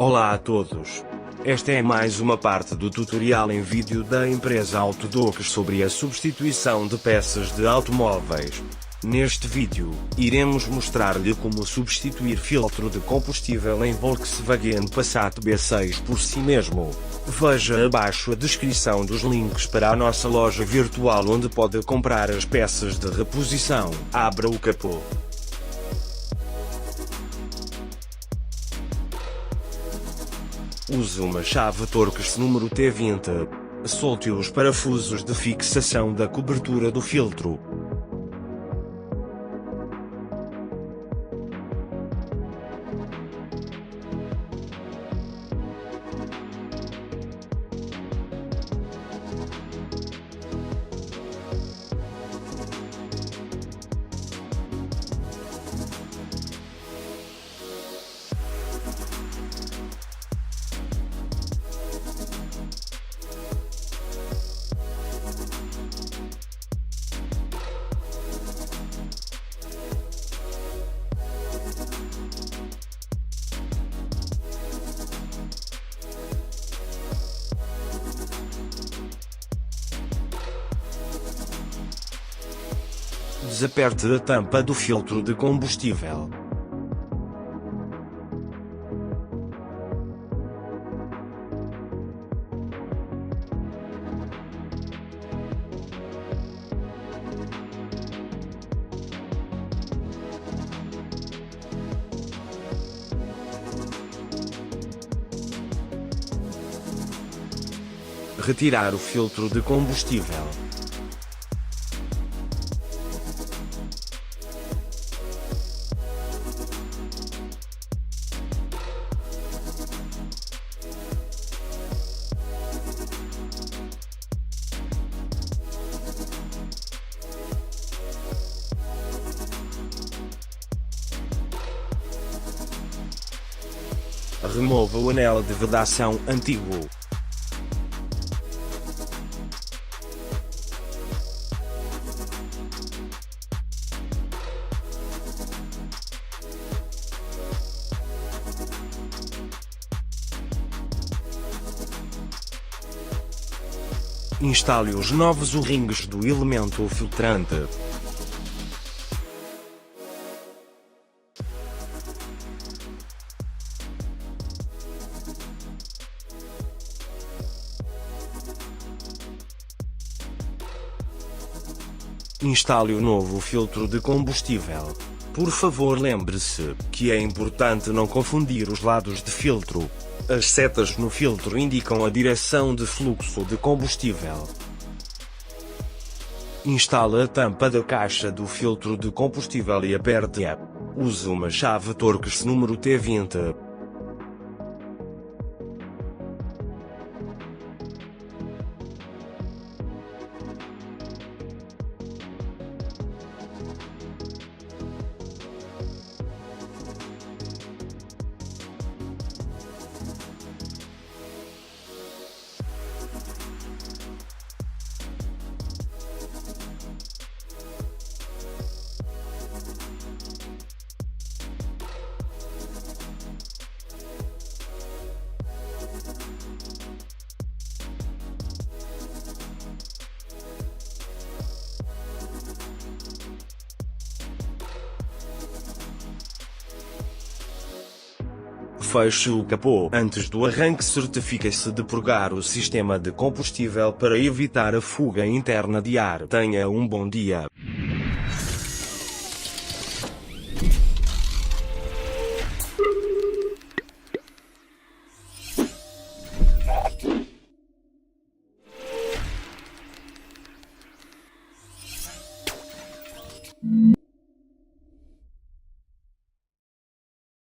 Olá a todos. Esta é mais uma parte do tutorial em vídeo da empresa Autodocs sobre a substituição de peças de automóveis. Neste vídeo, iremos mostrar-lhe como substituir filtro de combustível em Volkswagen Passat B6 por si mesmo. Veja abaixo a descrição dos links para a nossa loja virtual onde pode comprar as peças de reposição. Abra o capô. Use uma chave Torx número T20. Solte os parafusos de fixação da cobertura do filtro. Desaperte a tampa do filtro de combustível. Retirar o filtro de combustível. Remova o anel de vedação antigo. Instale os novos O-rings do elemento filtrante. Instale o novo filtro de combustível. Por favor, lembre-se que é importante não confundir os lados de filtro. As setas no filtro indicam a direção de fluxo de combustível. Instale a tampa da caixa do filtro de combustível e aperte-a. Use uma chave Torx número T20. Feche o capô. Antes do arranque, certifique-se de purgar o sistema de combustível para evitar a fuga interna de ar. Tenha um bom dia.